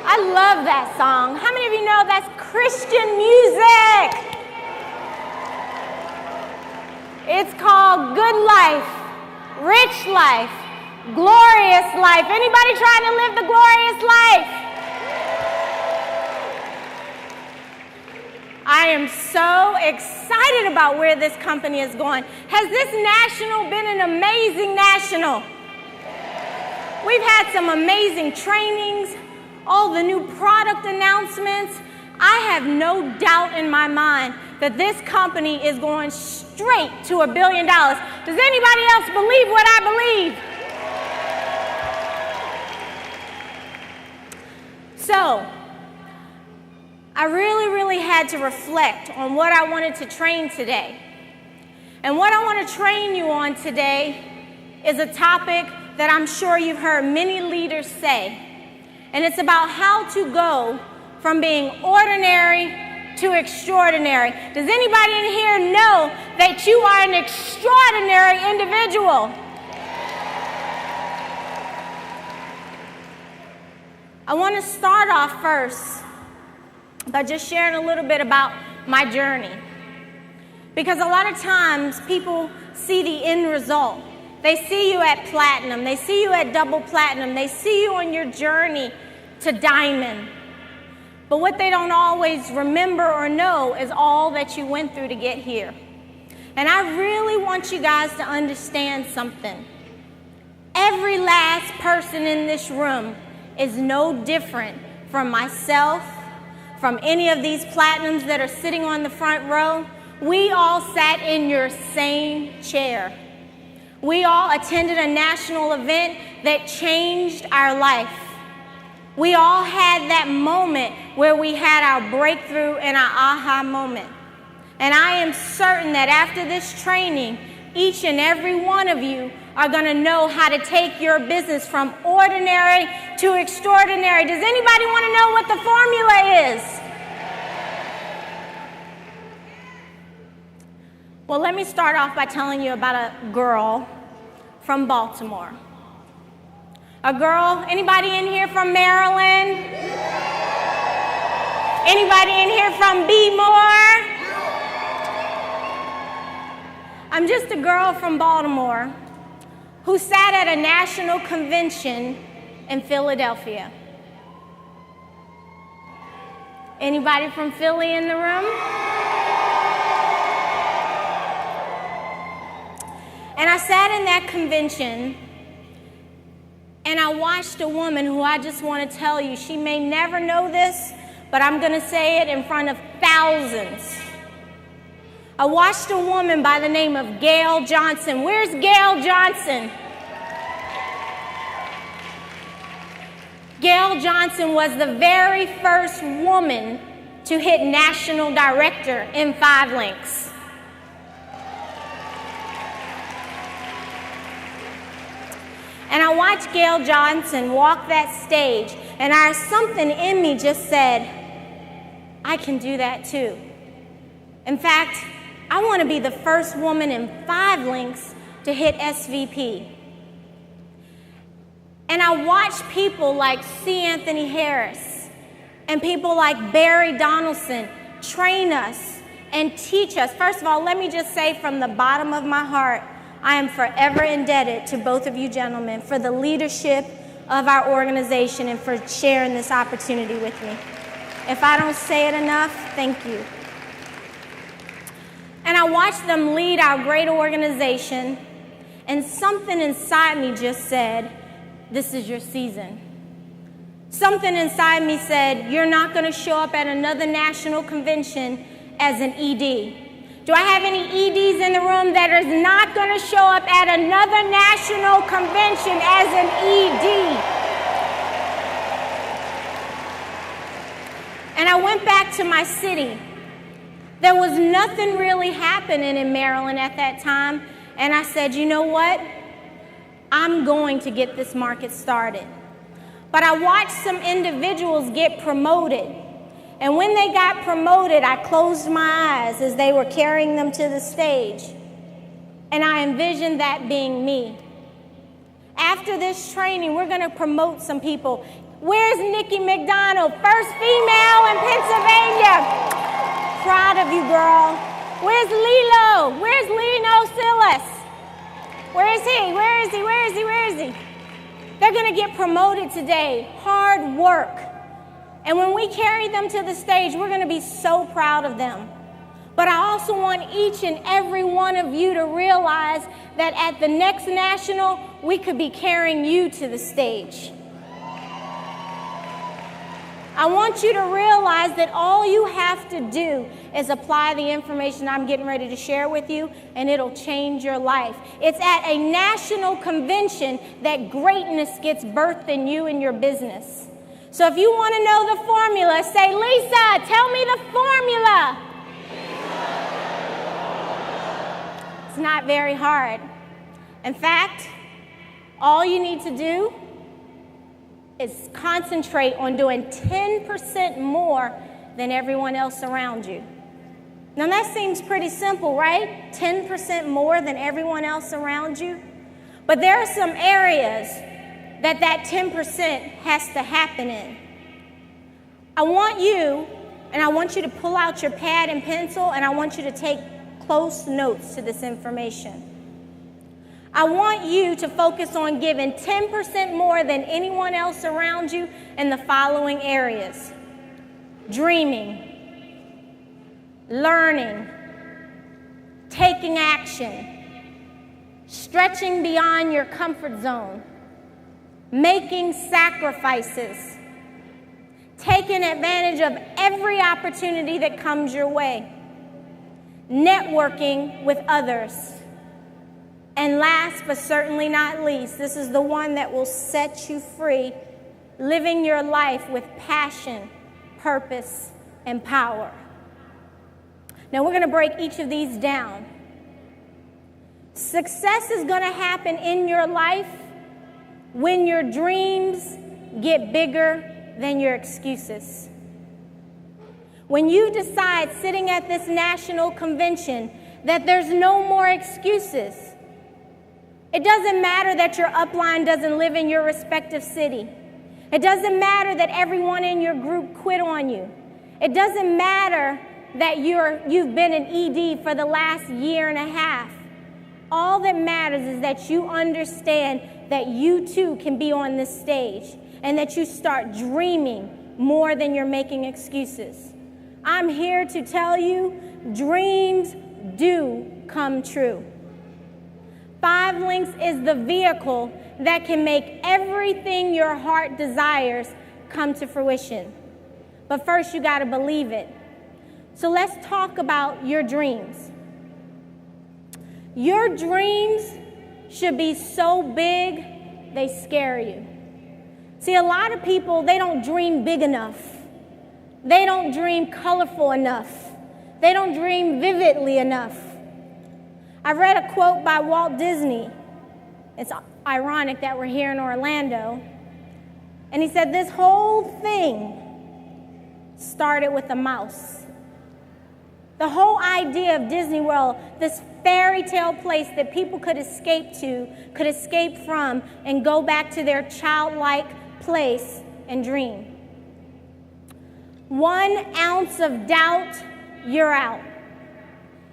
I love that song. How many of you know that's Christian music? It's called Good Life, Rich Life, Glorious Life. Anybody trying to live the glorious life? I am so excited about where this company is going. Has this national been an amazing national? We've had some amazing trainings, all the new product announcements. I have no doubt in my mind that this company is going straight to $1 billion. Does anybody else believe what I believe? So, I really had to reflect on what I wanted to train today. And what I want to train you on today is a topic that I'm sure you've heard many leaders say. And it's about how to go from being ordinary to extraordinary. Does anybody in here know that you are an extraordinary individual? I want to start off first by just sharing a little bit about my journey. Because a lot of times people see the end result. They see you at platinum. They see you at double platinum. They see you on your journey to diamond. But what they don't always remember or know is all that you went through to get here. And I really want you guys to understand something. Every last person in this room is no different from myself, from any of these platinums that are sitting on the front row. We all sat in your same chair. We all attended a national event that changed our life. We all had that moment where we had our breakthrough and our aha moment. And I am certain that after this training, each and every one of you are going to know how to take your business from ordinary to extraordinary. Does anybody want to know what the formula is? Well, let me start off by telling you about a girl from Baltimore. A girl, anybody in here from Maryland? Anybody in here from B-More? I'm just a girl from Baltimore who sat at a national convention in Philadelphia. Anybody from Philly in the room? And I sat in that convention and I watched a woman who I just want to tell you, she may never know this, but I'm going to say it in front of thousands. I watched a woman by the name of Gail Johnson. Where's Gail Johnson? Gail Johnson was the very first woman to hit national director in 5 links. And I watched Gail Johnson walk that stage, and something in me just said, I can do that too. In fact, I want to be the first woman in 5 links to hit SVP. And I watched people like C. Anthony Harris and people like Barry Donaldson train us and teach us. First of all, let me just say from the bottom of my heart, I am forever indebted to both of you gentlemen for the leadership of our organization and for sharing this opportunity with me. If I don't say it enough, thank you. And I watched them lead our great organization, and something inside me just said, this is your season. Something inside me said, you're not going to show up at another national convention as an ED. Do I have any EDs in the room that is not going to show up at another national convention as an ED? And I went back to my city. There was nothing really happening in Maryland at that time. And I said, you know what? I'm going to get this market started. But I watched some individuals get promoted. And when they got promoted, I closed my eyes as they were carrying them to the stage. And I envisioned that being me. After this training, we're going to promote some people. Where's Nikki McDonald? First female in Pennsylvania. Proud of you, girl. Where's Lilo? Where's Lino Silas? Where is he? Where is he? Where is he? Where is he? They're going to get promoted today. Hard work. And when we carry them to the stage, we're going to be so proud of them. But I also want each and every one of you to realize that at the next national, we could be carrying you to the stage. I want you to realize that all you have to do is apply the information I'm getting ready to share with you, and it'll change your life. It's at a national convention that greatness gets birthed in you and your business. So if you want to know the formula, say, Lisa, tell me the formula. It's not very hard. In fact, all you need to do is concentrate on doing 10% more than everyone else around you. Now that seems pretty simple, right? 10% more than everyone else around you. But there are some areas that 10% has to happen in. I want you to pull out your pad and pencil, and I want you to take close notes to this information. I want you to focus on giving 10% more than anyone else around you in the following areas: dreaming, learning, taking action, stretching beyond your comfort zone, making sacrifices, taking advantage of every opportunity that comes your way, networking with others. And last but certainly not least, this is the one that will set you free, living your life with passion, purpose, and power. Now we're going to break each of these down. Success is going to happen in your life when your dreams get bigger than your excuses. When you decide sitting at this national convention that there's no more excuses. It doesn't matter that your upline doesn't live in your respective city. It doesn't matter that everyone in your group quit on you. It doesn't matter that you've been an ED for the last year and a half. All that matters is that you understand that you too can be on this stage and that you start dreaming more than you're making excuses. I'm here to tell you, dreams do come true. 5 Links is the vehicle that can make everything your heart desires come to fruition. But first, you got to believe it. So let's talk about your dreams. Your dreams should be so big, they scare you. See, a lot of people, they don't dream big enough. They don't dream colorful enough. They don't dream vividly enough. I read a quote by Walt Disney. It's ironic that we're here in Orlando. And he said, this whole thing started with a mouse. The whole idea of Disney World, this fairy tale place that people could escape to, could escape from, and go back to their childlike place and dream. 1 ounce of doubt, you're out.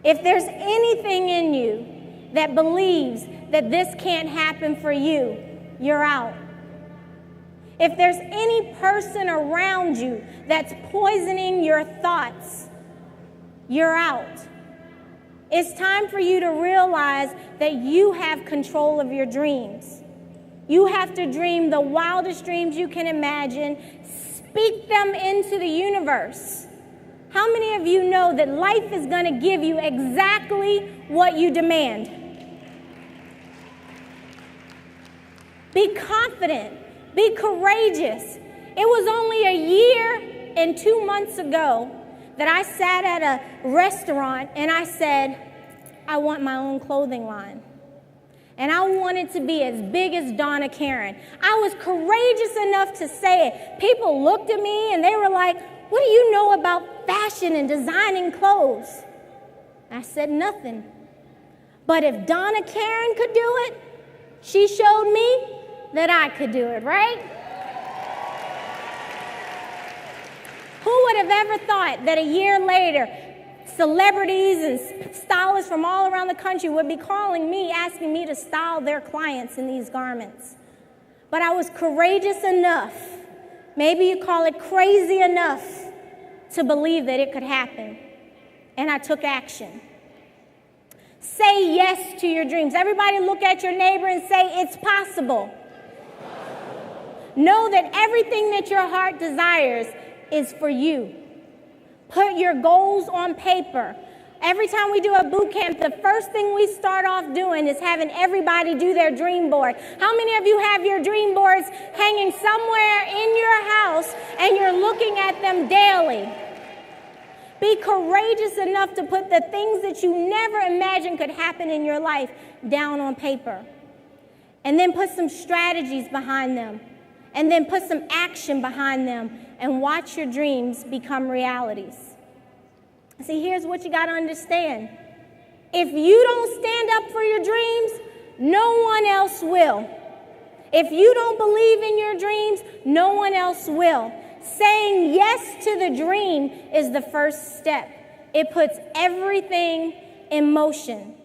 If there's anything in you that believes that this can't happen for you, you're out. If there's any person around you that's poisoning your thoughts, you're out. It's time for you to realize that you have control of your dreams. You have to dream the wildest dreams you can imagine. Speak them into the universe. How many of you know that life is going to give you exactly what you demand? Be confident. Be courageous. It was only a year and 2 months ago that I sat at a restaurant and I said, I want my own clothing line. And I wanted to be as big as Donna Karan. I was courageous enough to say it. People looked at me and they were like, what do you know about fashion and designing clothes? I said nothing. But if Donna Karan could do it, she showed me that I could do it, right? would have ever thought that a year later, celebrities and stylists from all around the country would be calling me, asking me to style their clients in these garments. But I was courageous enough, maybe you call it crazy enough, to believe that it could happen. And I took action. Say yes to your dreams. Everybody look at your neighbor and say, it's possible. Know that everything that your heart desires is for you. Put your goals on paper. Every time we do a boot camp, the first thing we start off doing is having everybody do their dream board. How many of you have your dream boards hanging somewhere in your house and you're looking at them daily? Be courageous enough to put the things that you never imagined could happen in your life down on paper. And then put some strategies behind them. And then put some action behind them and watch your dreams become realities. See, here's what you got to understand. If you don't stand up for your dreams, no one else will. If you don't believe in your dreams, no one else will. Saying yes to the dream is the first step. It puts everything in motion.